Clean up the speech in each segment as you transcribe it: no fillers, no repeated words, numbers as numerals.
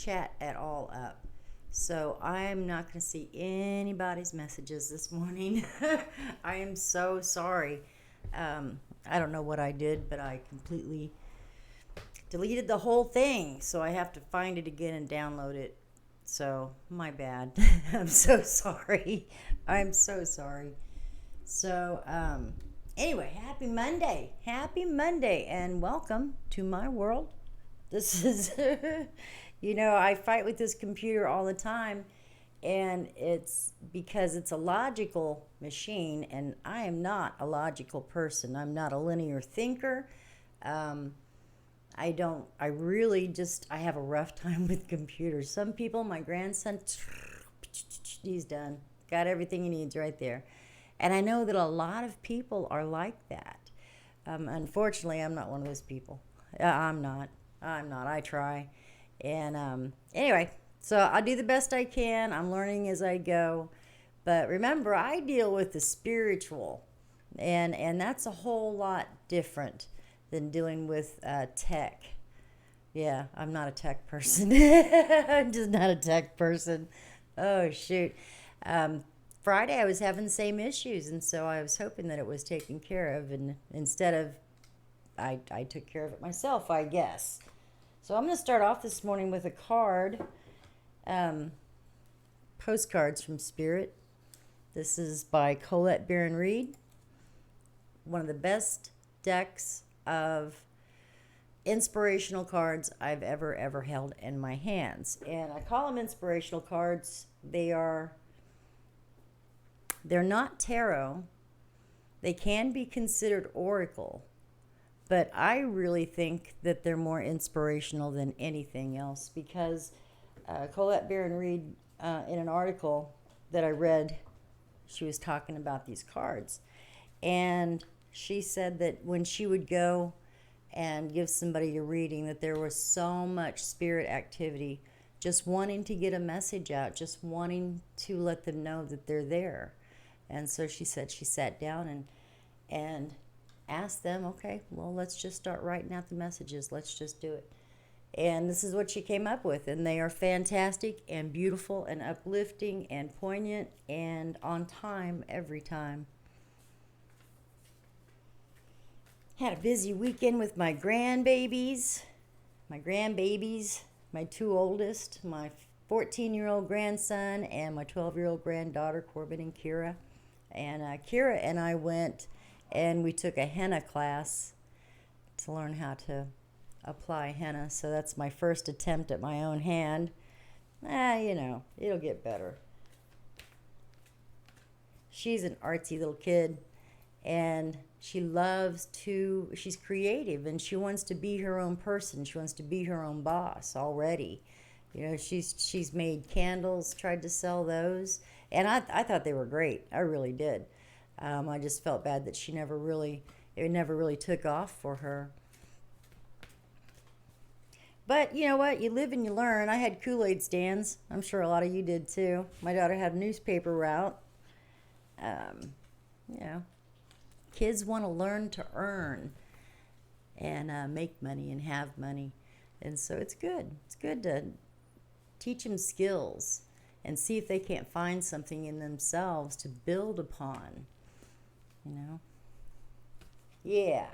chat at all up. So I'm not going to see anybody's messages this morning. I am so sorry. I don't know what I did, but I completely deleted the whole thing. So I have to find it again and download it. So, my bad. I'm so sorry. I'm so sorry. So, anyway, happy Monday. Happy Monday, and welcome to my world. This is, I fight with this computer all the time, and it's because it's a logical machine, and I am not a logical person. I'm not a linear thinker. Um, I really just, I have a rough time with computers. Some people, my grandson, he's done. Got everything he needs right there. And I know that a lot of people are like that. Unfortunately, I'm not one of those people. I'm not. I'm not. I try. And anyway, so I'll do the best I can. I'm learning as I go. But remember, I deal with the spiritual. And that's a whole lot different than dealing with tech. Yeah, I'm not a tech person. I'm just not a tech person. Oh, shoot. Friday, I was having the same issues, and so I was hoping that it was taken care of. And instead of, I took care of it myself, I guess. So I'm going to start off this morning with a card, postcards from Spirit. This is by Colette Baron Reed, one of the best decks of inspirational cards I've ever held in my hands. And I call them inspirational cards. They're not tarot. They can be considered oracle, but I really think that they're more inspirational than anything else because Colette Baron Reed, in an article that I read, she was talking about these cards. And she said that when she would go and give somebody a reading, that there was so much spirit activity, just wanting to get a message out, just wanting to let them know that they're there. And so she said she sat down and asked them, okay, well, let's just start writing out the messages. Let's just do it. And this is what she came up with. And they are fantastic and beautiful and uplifting and poignant and on time every time. Had a busy weekend with my grandbabies, my two oldest, my 14-year-old grandson, and my 12-year-old granddaughter, Corbin and Kira. And Kira and I went and we took a henna class to learn how to apply henna. So that's my first attempt at my own hand. It'll get better. She's an artsy little kid, and she's creative, and she wants to be her own person. She wants to be her own boss already. She's made candles, tried to sell those, and I thought they were great. I really did. I just felt bad that it never really took off for her. But you know what? You live and you learn. I had Kool-Aid stands. I'm sure a lot of you did too. My daughter had a newspaper route. Kids want to learn to earn and make money and have money. And so it's good. It's good to teach them skills and see if they can't find something in themselves to build upon. Yeah.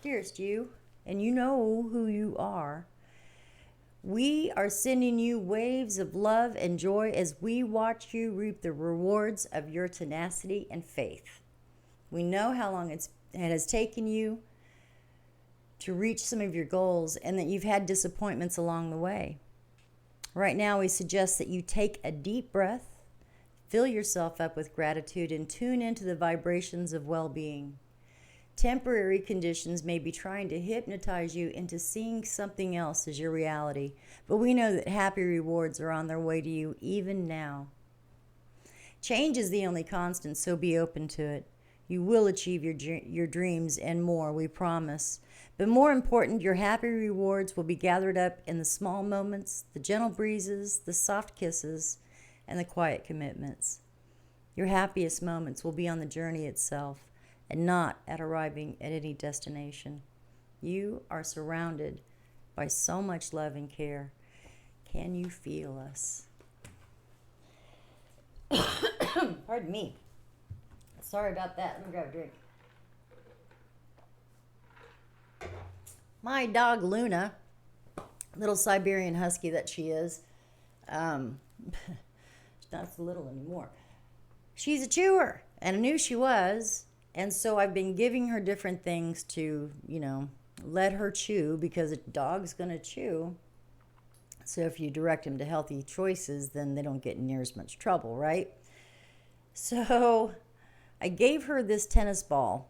Dearest you, and you know who you are. We are sending you waves of love and joy as we watch you reap the rewards of your tenacity and faith. We know how long it has taken you to reach some of your goals and that you've had disappointments along the way. Right now, we suggest that you take a deep breath, fill yourself up with gratitude, and tune into the vibrations of well-being. Temporary conditions may be trying to hypnotize you into seeing something else as your reality, but we know that happy rewards are on their way to you even now. Change is the only constant, so be open to it. You will achieve your dreams and more, we promise. But more important, your happy rewards will be gathered up in the small moments, the gentle breezes, the soft kisses, and the quiet commitments. Your happiest moments will be on the journey itself, and not at arriving at any destination. You are surrounded by so much love and care. Can you feel us? Pardon me. Sorry about that. Let me grab a drink. My dog Luna, little Siberian Husky that she is, she's not so little anymore. She's a chewer, and I knew she was, and so I've been giving her different things to, let her chew, because a dog's going to chew. So if you direct them to healthy choices, then they don't get in near as much trouble, right? So I gave her this tennis ball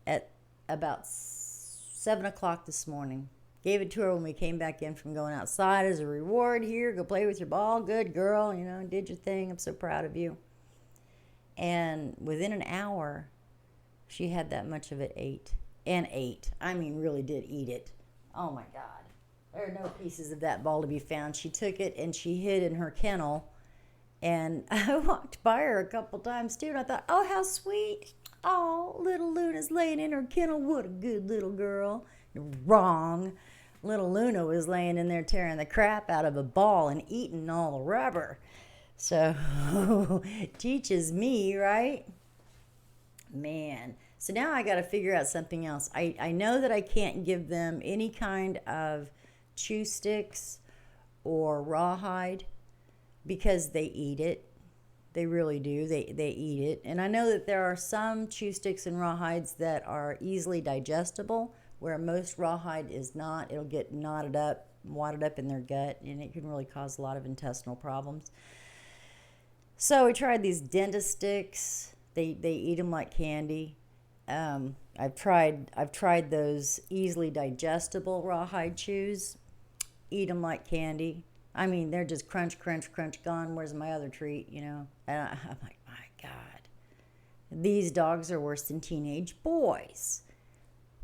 at about 7 o'clock this morning. Gave it to her when we came back in from going outside as a reward. Here, go play with your ball. Good girl, did your thing. I'm so proud of you. And within an hour, she had that much of it ate. I mean, really did eat it. Oh my God. There are no pieces of that ball to be found. She took it and she hid in her kennel. And I walked by her a couple times too, and I thought, oh, how sweet. Oh, little Luna's laying in her kennel. What a good little girl. Wrong. Little Luna was laying in there tearing the crap out of a ball and eating all the rubber. So, teaches me, right? Man. So now I got to figure out something else. I know that I can't give them any kind of chew sticks or rawhide because they eat it. They really do. They eat it. And I know that there are some chew sticks and rawhides that are easily digestible, where most rawhide is not. It'll get wadded up in their gut, and it can really cause a lot of intestinal problems. So we tried these dentist sticks. They eat them like candy. I've tried those easily digestible rawhide chews. Eat them like candy. I mean, they're just crunch, crunch, crunch, gone. Where's my other treat, And I'm like, my God. These dogs are worse than teenage boys.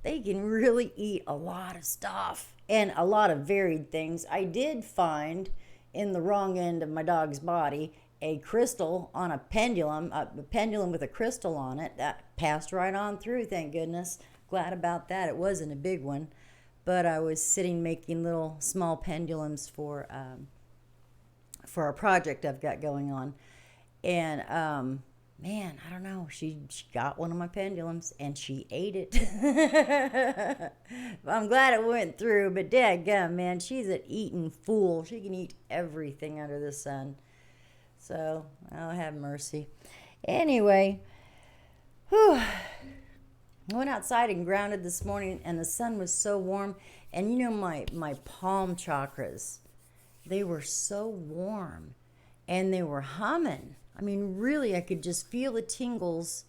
They can really eat a lot of stuff and a lot of varied things. I did find in the wrong end of my dog's body a crystal on a pendulum with a crystal on it. That passed right on through, thank goodness. Glad about that. It wasn't a big one. But I was sitting making little small pendulums for a project I've got going on. And, man, I don't know. She got one of my pendulums and she ate it. I'm glad it went through, but dadgum, man, she's an eating fool. She can eat everything under the sun. So, I'll have mercy. Anyway, whew. I went outside and grounded this morning, and the sun was so warm. And my palm chakras, they were so warm, and they were humming. I mean, really, I could just feel the tingles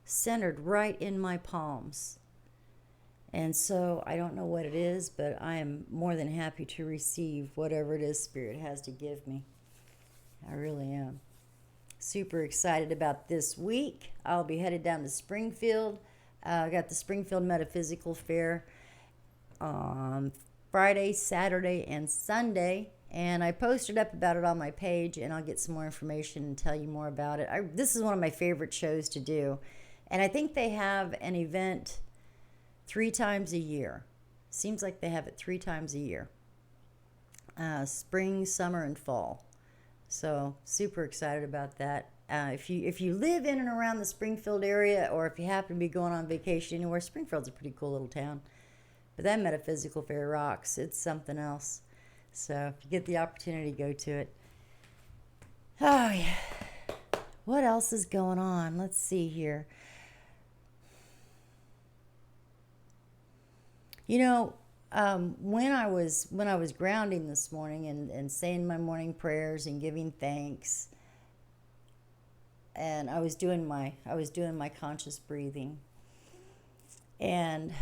centered right in my palms. And so I don't know what it is, but I am more than happy to receive whatever it is Spirit has to give me. I really am. Super excited about this week. I'll be headed down to Springfield. I got the Springfield Metaphysical Fair on Friday, Saturday, and Sunday. And I posted up about it on my page, and I'll get some more information and tell you more about it. This is one of my favorite shows to do. And I think they have an event 3 times a year. Seems like they have it 3 times a year. Spring, summer, and fall. So super excited about that. If you live in and around the Springfield area, or if you happen to be going on vacation anywhere, Springfield's a pretty cool little town. But that Metaphysical Fair rocks. It's something else. So if you get the opportunity, go to it. Oh, yeah. What else is going on? Let's see here. When I was grounding this morning and saying my morning prayers and giving thanks, and I was doing my conscious breathing, and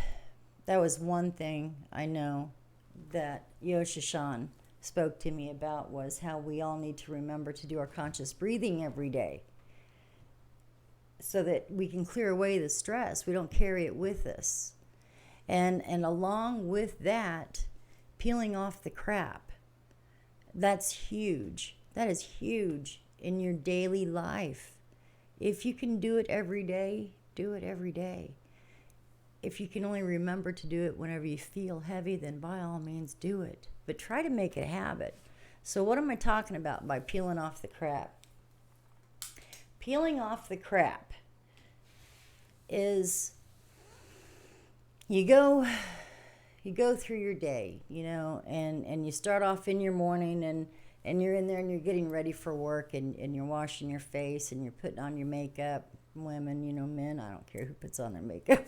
that was one thing I know that Yoshashan spoke to me about, was how we all need to remember to do our conscious breathing every day so that we can clear away the stress. We don't carry it with us. And along with that, peeling off the crap. That's huge. That is huge in your daily life. If you can do it every day, do it every day. if you can only remember to do it whenever you feel heavy, then by all means do it. But try to make it a habit. So what am I talking about by peeling off the crap? Peeling off the crap is you go through your day, and you start off in your morning, and you're in there and you're getting ready for work, and you're washing your face and you're putting on your makeup. Women, men, I don't care who puts on their makeup.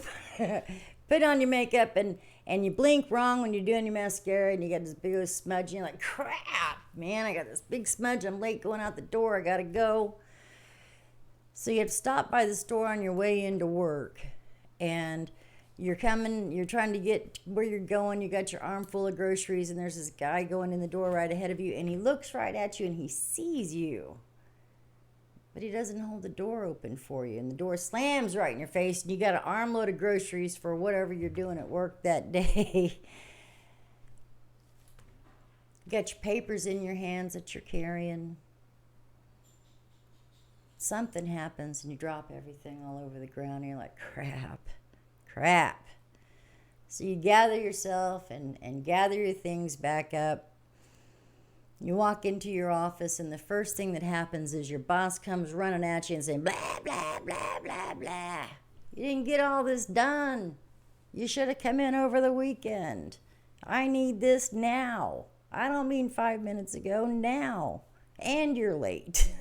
Put on your makeup, and you blink wrong when you're doing your mascara, and you got this big old smudge, and you're like, crap, man, I got this big smudge, I'm late going out the door, I gotta go. So you have to stop by the store on your way into work, and you're trying to get where you're going, you got your arm full of groceries, and there's this guy going in the door right ahead of you, and he looks right at you, and he sees you. But he doesn't hold the door open for you, and the door slams right in your face, and you got an armload of groceries for whatever you're doing at work that day. You got your papers in your hands that you're carrying. Something happens, and you drop everything all over the ground, and you're like, crap. So you gather yourself and gather your things back up. You walk into your office, and the first thing that happens is your boss comes running at you and saying, blah, blah, blah, blah, blah. You didn't get all this done. You should have come in over the weekend. I need this now. I don't mean 5 minutes ago, now. And you're late.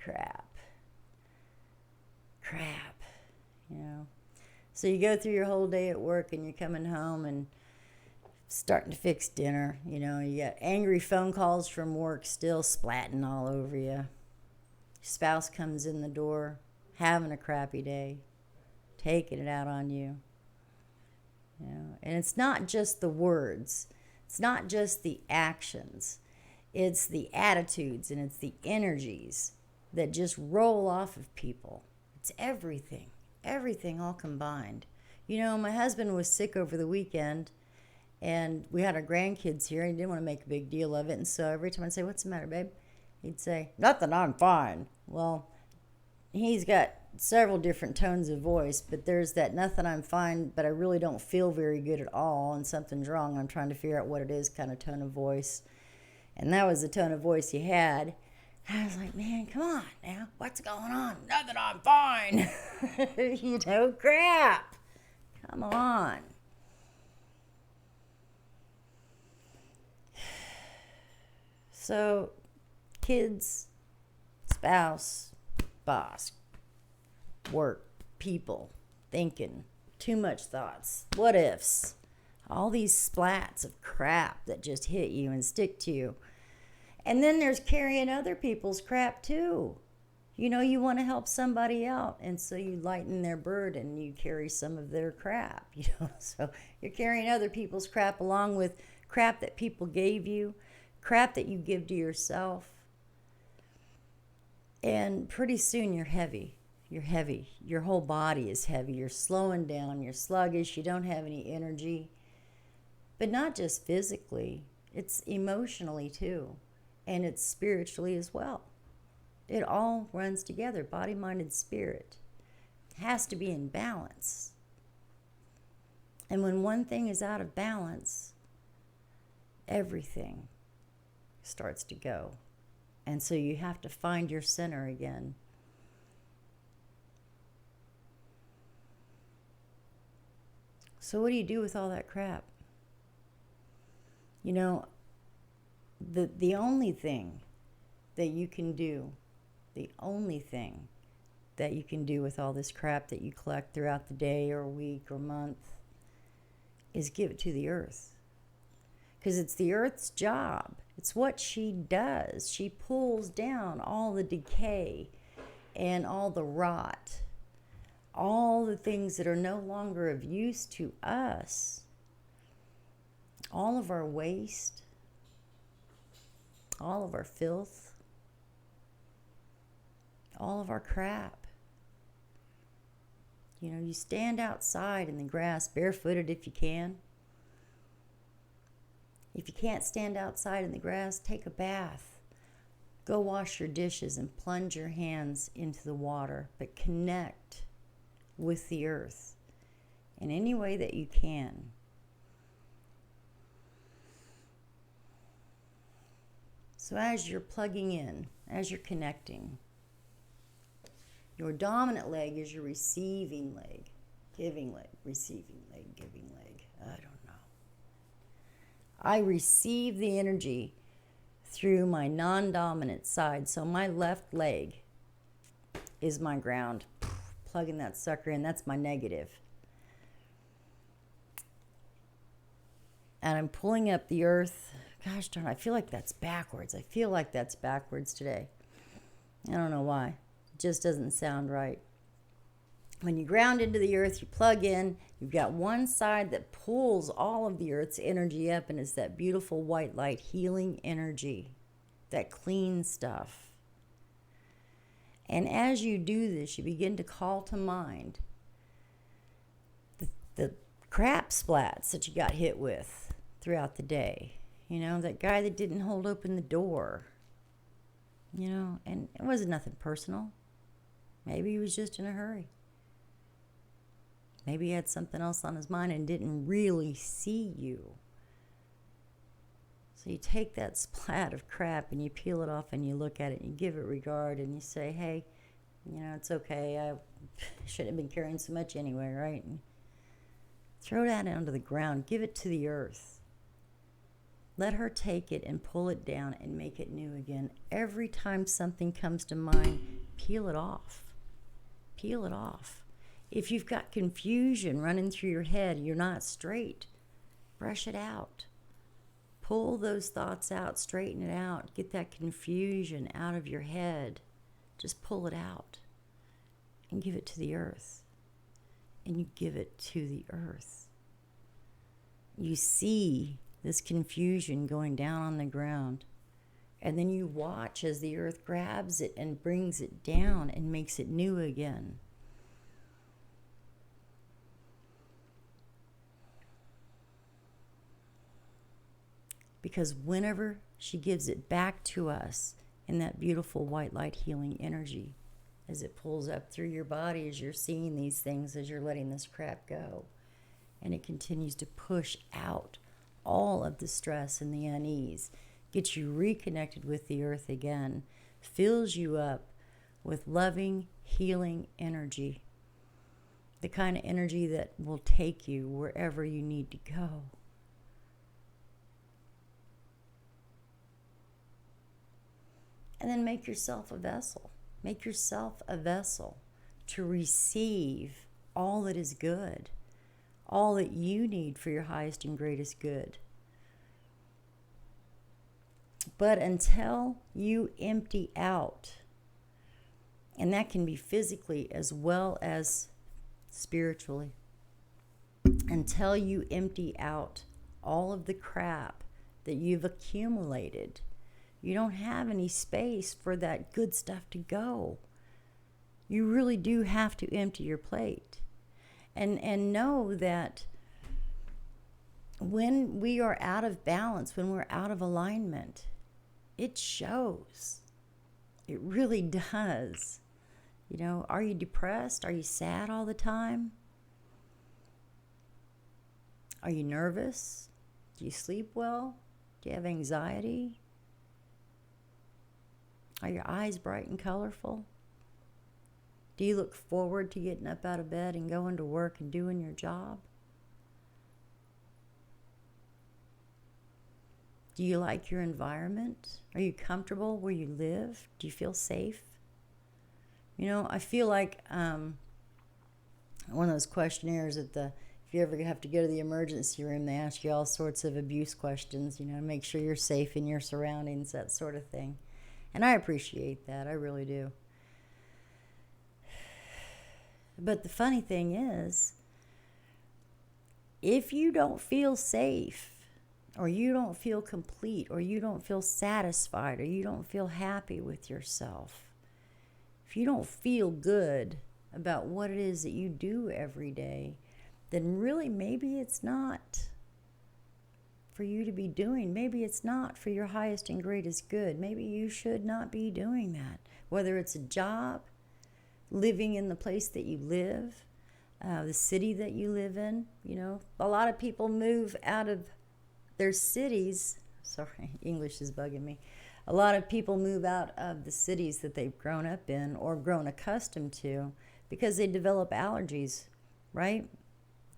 Crap. So you go through your whole day at work, and you're coming home and starting to fix dinner. You got angry phone calls from work still splatting all over you. Your spouse comes in the door, having a crappy day, taking it out on you. And it's not just the words. It's not just the actions. It's the attitudes and it's the energies that just roll off of people. It's everything all combined. My husband was sick over the weekend, and we had our grandkids here, and he didn't want to make a big deal of it. And so every time I'd say, what's the matter, babe? He'd say, nothing, I'm fine. Well, he's got several different tones of voice, but there's that nothing, I'm fine, but I really don't feel very good at all, and something's wrong. I'm trying to figure out what it is kind of tone of voice. And that was the tone of voice he had. I was like, man, come on now. What's going on? Nothing, I'm fine. Crap. Come on. So, kids, spouse, boss, work, people, thinking, too much thoughts, what ifs, all these splats of crap that just hit you and stick to you. And then there's carrying other people's crap too. You want to help somebody out, and so you lighten their burden and you carry some of their crap, So you're carrying other people's crap along with crap that people gave you, crap that you give to yourself. And pretty soon you're heavy. Your whole body is heavy. You're slowing down. You're sluggish. You don't have any energy. But not just physically. It's emotionally too. And it's spiritually as well. It all runs together. Body, mind, and spirit. It has to be in balance. And when one thing is out of balance, everything starts to go. And so you have to find your center again. So what do you do with all that crap? The only thing that you can do, with all this crap that you collect throughout the day or week or month is give it to the earth. Because it's the earth's job. It's what she does. She pulls down all the decay and all the rot, all the things that are no longer of use to us, all of our waste, all of our filth, all of our crap. You stand outside in the grass barefooted if you can. If you can't stand outside in the grass, take a bath. Go wash your dishes and plunge your hands into the water, but connect. with the earth in any way that you can. So as you're plugging in, as you're connecting, your dominant leg is your receiving leg, giving leg, receiving leg, giving leg. I don't know. I receive the energy through my non-dominant side. So my left leg is my ground. Plugging that sucker in, that's my negative. And I'm pulling up the earth. Gosh darn, I feel like that's backwards. I feel like that's backwards today. I don't know why. It just doesn't sound right. When you ground into the earth, you plug in. You've got one side that pulls all of the earth's energy up, and it's that beautiful white light healing energy, that clean stuff. And as you do this, you begin to call to mind the crap splats that you got hit with throughout the day. You know, that guy that didn't hold open the door. You know, and it wasn't nothing personal. Maybe he was just in a hurry. Maybe he had something else on his mind and didn't really see you. So you take that splat of crap and you peel it off and you look at it and you give it regard and you say, hey, you know, it's okay. I shouldn't have been carrying so much anyway, right? And throw that onto the ground. Give it to the earth. Let her take it and pull it down and make it new again. Every time something comes to mind, peel it off. Peel it off. If you've got confusion running through your head, you're not straight, brush it out. Pull those thoughts out, straighten it out. Get that confusion out of your head. Just pull it out and give it to the earth. And you give it to the earth. You see this confusion going down on the ground. And then you watch as the earth grabs it and brings it down and makes it new again. Because whenever she gives it back to us in that beautiful white light healing energy, as it pulls up through your body, as you're seeing these things, as you're letting this crap go, and it continues to push out all of the stress and the unease, gets you reconnected with the earth again, fills you up with loving, healing energy, the kind of energy that will take you wherever you need to go. And then make yourself a vessel. Make yourself a vessel to receive all that is good, all that you need for your highest and greatest good. But until you empty out, and that can be physically as well as spiritually, until you empty out all of the crap that you've accumulated, you don't have any space for that good stuff to go. You really do have to empty your plate. And know that when we are out of balance, when we're out of alignment, it shows. It really does. You know, are you depressed? Are you sad all the time? Are you nervous? Do you sleep well? Do you have anxiety? Are your eyes bright and colorful? Do you look forward to getting up out of bed and going to work and doing your job? Do you like your environment? Are you comfortable where you live? Do you feel safe? You know, I feel like one of those questionnaires if you ever have to go to the emergency room, they ask you all sorts of abuse questions, you know, to make sure you're safe in your surroundings, that sort of thing. And I appreciate that. I really do. But the funny thing is, if you don't feel safe, or you don't feel complete, or you don't feel satisfied, or you don't feel happy with yourself, if you don't feel good about what it is that you do every day, then really maybe it's not for you to be doing. Maybe it's not for your highest and greatest good. Maybe you should not be doing that. Whether it's a job, living in the place that you live, the city that you live in. A lot of people move out of their cities. Sorry, English is bugging me. A lot of people move out of the cities that they've grown up in or grown accustomed to because they develop allergies, right?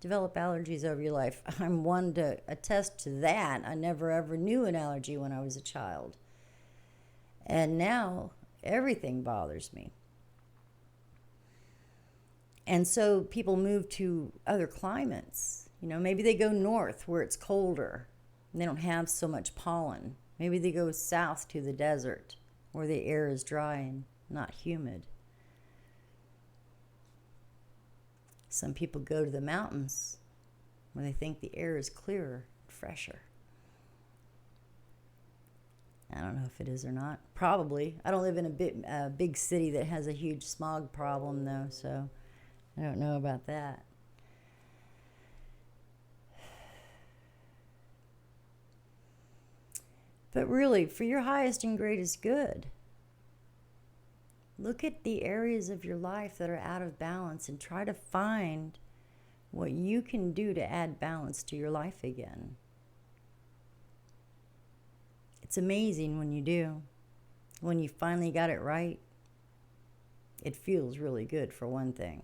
Develop allergies over your life. I'm one to attest to that. I never ever knew an allergy when I was a child. And now everything bothers me. And so people move to other climates. Maybe they go north where it's colder and they don't have so much pollen. Maybe they go south to the desert where the air is dry and not humid. Some people go to the mountains where they think the air is clearer, fresher. I don't know if it is or not. Probably. I don't live in a big city that has a huge smog problem, though, so I don't know about that. But really, for your highest and greatest good, look at the areas of your life that are out of balance and try to find what you can do to add balance to your life again. It's amazing when you do. When you finally got it right, it feels really good, for one thing.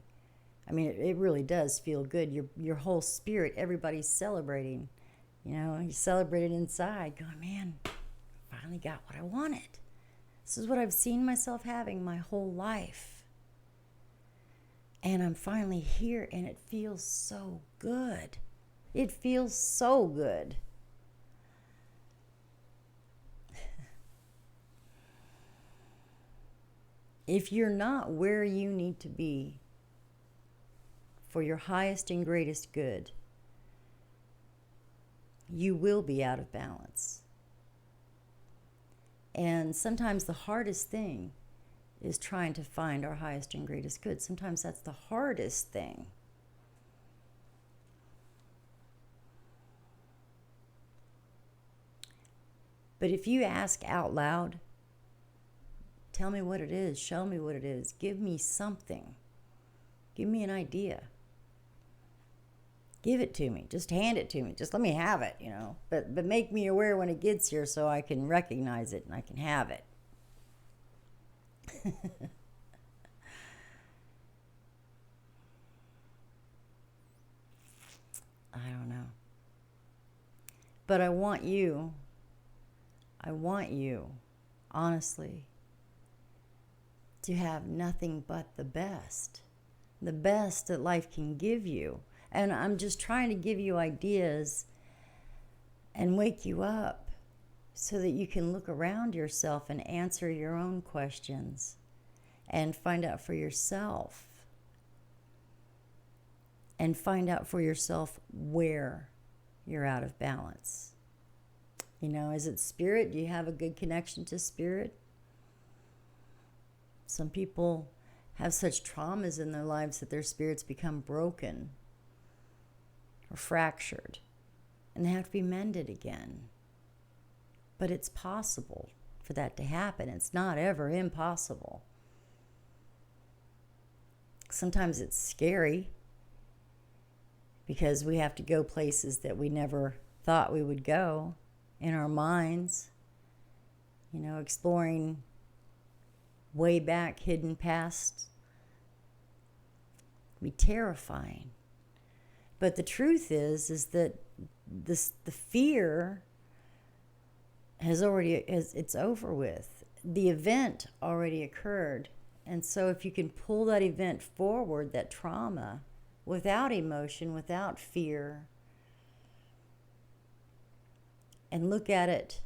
I mean, it really does feel good. Your whole spirit, everybody's celebrating. You celebrate it inside, going, man, I finally got what I wanted. This is what I've seen myself having my whole life. And I'm finally here, and it feels so good. It feels so good. If you're not where you need to be for your highest and greatest good, you will be out of balance. And sometimes the hardest thing is trying to find our highest and greatest good. Sometimes that's the hardest thing. But if you ask out loud, tell me what it is, show me what it is, give me something, give me an idea. Give it to me. Just hand it to me. Just let me have it, But make me aware when it gets here so I can recognize it and I can have it. I don't know. But I want you, honestly, to have nothing but the best that life can give you. And I'm just trying to give you ideas and wake you up so that you can look around yourself and answer your own questions and find out for yourself. And find out for yourself where you're out of balance. Is it spirit? Do you have a good connection to spirit? Some people have such traumas in their lives that their spirits become broken or fractured, and they have to be mended again. But it's possible for that to happen. It's not ever impossible. Sometimes it's scary because we have to go places that we never thought we would go in our minds, exploring way back hidden past. It'd be terrifying. But the truth is that the fear it's over with. The event already occurred. And so if you can pull that event forward, that trauma, without emotion, without fear, and look at it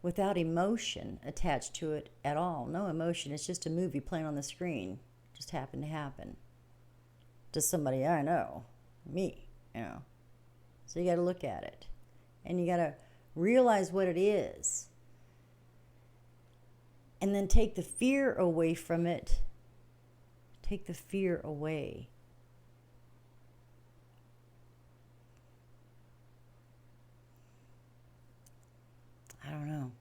without emotion attached to it at all. No emotion. It's just a movie playing on the screen. It just happened to happen to somebody I know. Me, So you got to look at it. And you got to realize what it is. And then take the fear away from it. Take the fear away. I don't know.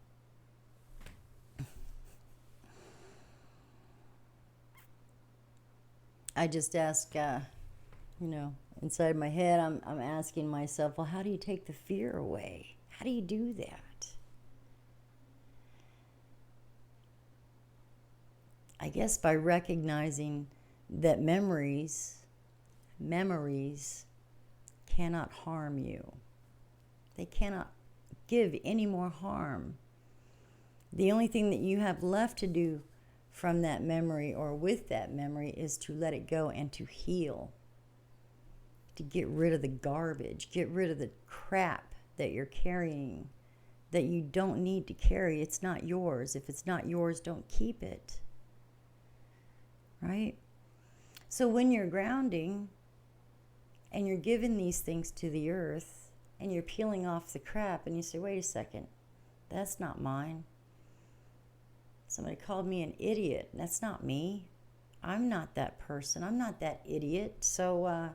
I just ask Inside my head, I'm asking myself, well, how do you take the fear away? How do you do that? I guess by recognizing that memories cannot harm you. They cannot give any more harm. The only thing that you have left to do from that memory or with that memory is to let it go and to heal. To get rid of the garbage, get rid of the crap that you're carrying that you don't need to carry. It's not yours. If it's not yours, don't keep it. Right? So when you're grounding and you're giving these things to the earth and you're peeling off the crap and you say, wait a second, that's not mine. Somebody called me an idiot. That's not me. I'm not that person. I'm not that idiot. So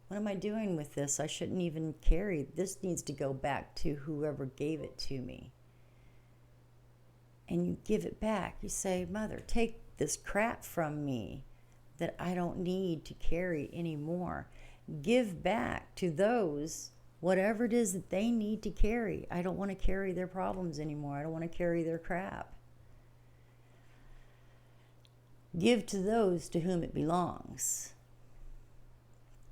what am I doing with this? I shouldn't even carry. This needs to go back to whoever gave it to me. And you give it back. You say, Mother, take this crap from me that I don't need to carry anymore. Give back to those whatever it is that they need to carry. I don't want to carry their problems anymore. I don't want to carry their crap. Give to those to whom it belongs.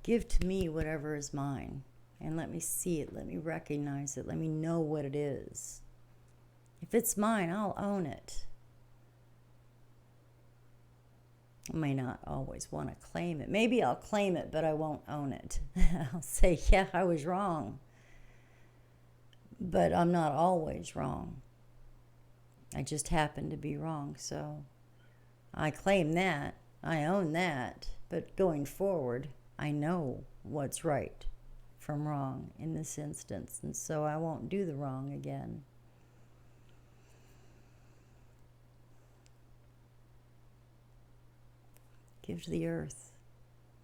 Give to me whatever is mine, and let me see it, let me recognize it, let me know what it is. If it's mine, I'll own it. I may not always want to claim it. Maybe I'll claim it, but I won't own it. I'll say, yeah, I was wrong. But I'm not always wrong. I just happen to be wrong, so I claim that. I own that. But going forward, I know what's right from wrong in this instance, and so I won't do the wrong again. Give to the earth.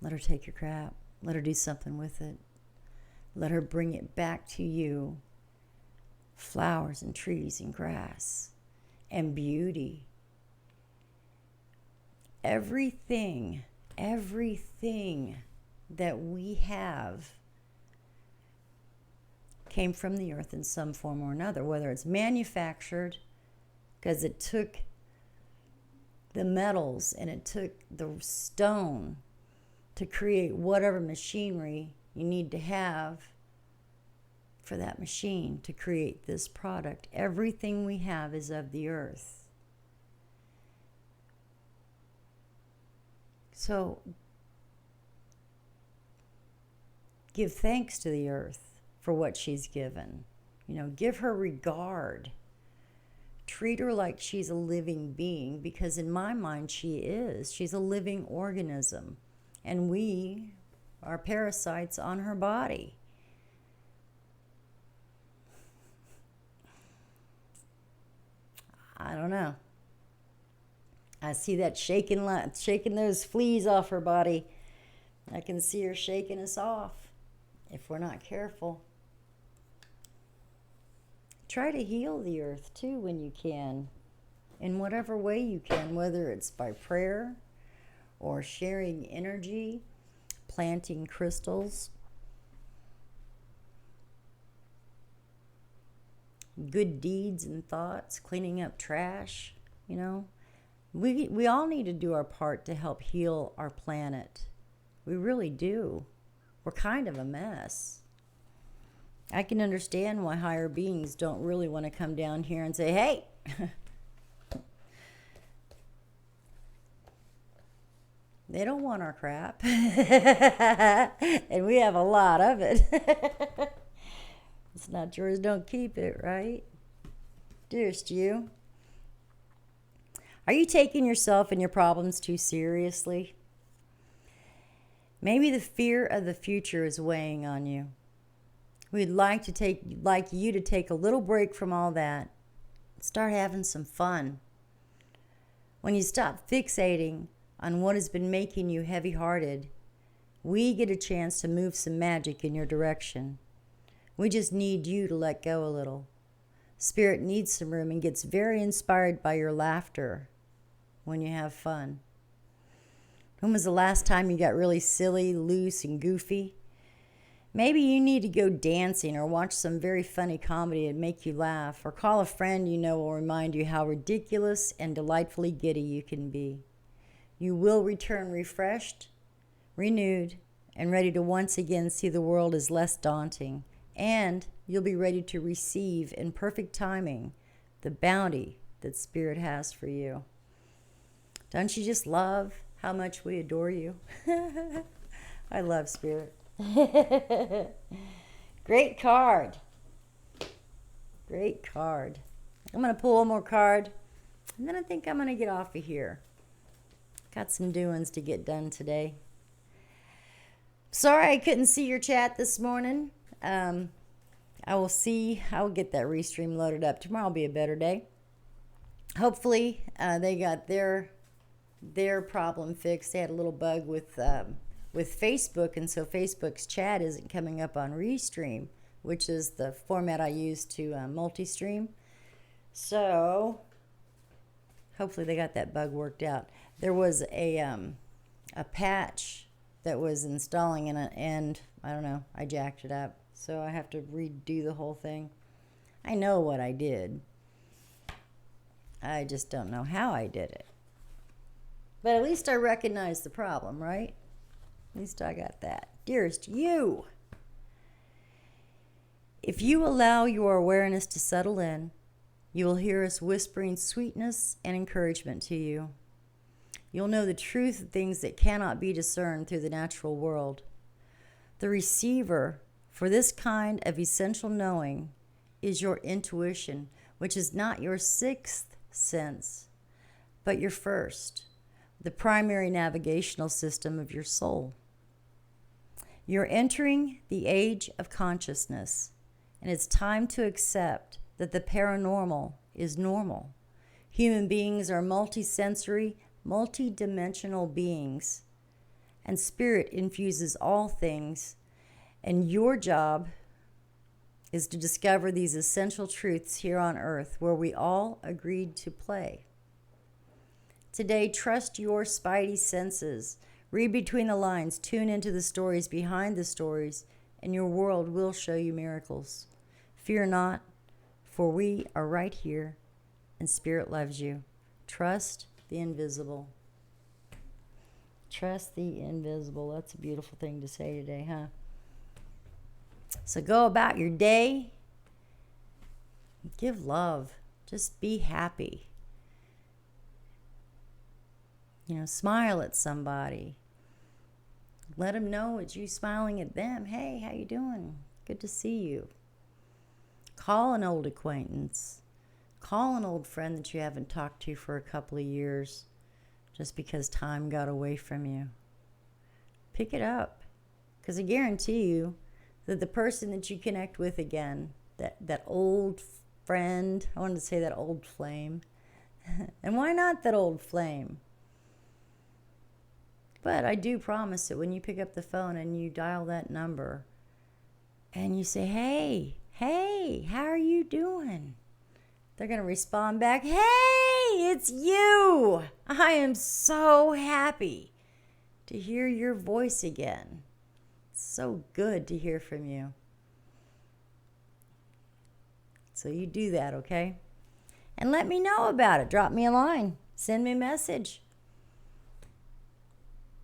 Let her take your crap. Let her do something with it. Let her bring it back to you. Flowers and trees and grass and beauty. Everything that we have came from the earth in some form or another, whether it's manufactured because it took the metals and it took the stone to create whatever machinery you need to have for that machine to create this product. Everything we have is of the earth. So give thanks to the earth for what she's given. Give her regard. Treat her like she's a living being, because in my mind she is. She's a living organism, and we are parasites on her body. I don't know. I see that shaking those fleas off her body. I can see her shaking us off if we're not careful. Try to heal the earth too when you can, in whatever way you can, whether it's by prayer or sharing energy, planting crystals, good deeds and thoughts, cleaning up trash. We all need to do our part to help heal our planet. We really do. We're kind of a mess. I can understand why higher beings don't really want to come down here and say, hey, they don't want our crap. And we have a lot of it. It's not yours, don't keep it, right? Dearest you, are you taking yourself and your problems too seriously? Maybe the fear of the future is weighing on you. We'd like you to take a little break from all that. Start having some fun. When you stop fixating on what has been making you heavy-hearted, we get a chance to move some magic in your direction. We just need you to let go a little. Spirit needs some room and gets very inspired by your laughter when you have fun. When was the last time you got really silly, loose, and goofy? Maybe you need to go dancing or watch some very funny comedy and make you laugh, or call a friend you know will remind you how ridiculous and delightfully giddy you can be. You will return refreshed, renewed, and ready to once again see the world as less daunting, and you'll be ready to receive in perfect timing the bounty that Spirit has for you. Don't you just love how much we adore you? I love Spirit. Great card. Great card. I'm going to pull one more card, and then I think I'm going to get off of here. Got some doings to get done today. Sorry I couldn't see your chat this morning. I will get that restream loaded up. Tomorrow will be a better day. Hopefully, they got their problem fixed. They had a little bug with Facebook, and so Facebook's chat isn't coming up on Restream, which is the format I use to multi-stream. So hopefully they got that bug worked out. There was a patch that was installing, and I don't know, I jacked it up, so I have to redo the whole thing. I know what I did. I just don't know how I did it. But at least I recognized the problem, right? At least I got that. Dearest you, if you allow your awareness to settle in, you will hear us whispering sweetness and encouragement to you. You'll know the truth of things that cannot be discerned through the natural world. The receiver for this kind of essential knowing is your intuition, which is not your sixth sense, but your first, the primary navigational system of your soul. You're entering the age of consciousness, and it's time to accept that the paranormal is normal. Human beings are multisensory, multidimensional beings, and Spirit infuses all things, and your job is to discover these essential truths here on earth where we all agreed to play. Today, trust your spidey senses. Read between the lines, tune into the stories behind the stories, and your world will show you miracles. Fear not, for we are right here, and Spirit loves you. Trust the invisible. Trust the invisible. That's a beautiful thing to say today, huh? So go about your day. Give love. Just be happy. Smile at somebody. Let them know it's you smiling at them. Hey, how you doing? Good to see you. Call an old acquaintance. Call an old friend that you haven't talked to for a couple of years just because time got away from you. Pick it up, because I guarantee you that the person that you connect with again, that old friend, I wanted to say that old flame, and why not that old flame? But I do promise that when you pick up the phone and you dial that number and you say, hey, how are you doing? They're going to respond back, hey, it's you. I am so happy to hear your voice again. It's so good to hear from you. So you do that, okay? And let me know about it. Drop me a line. Send me a message.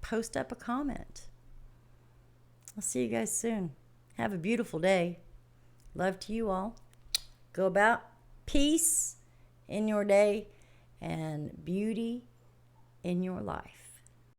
Post up a comment. I'll see you guys soon. Have a beautiful day. Love to you all. Go about peace in your day and beauty in your life.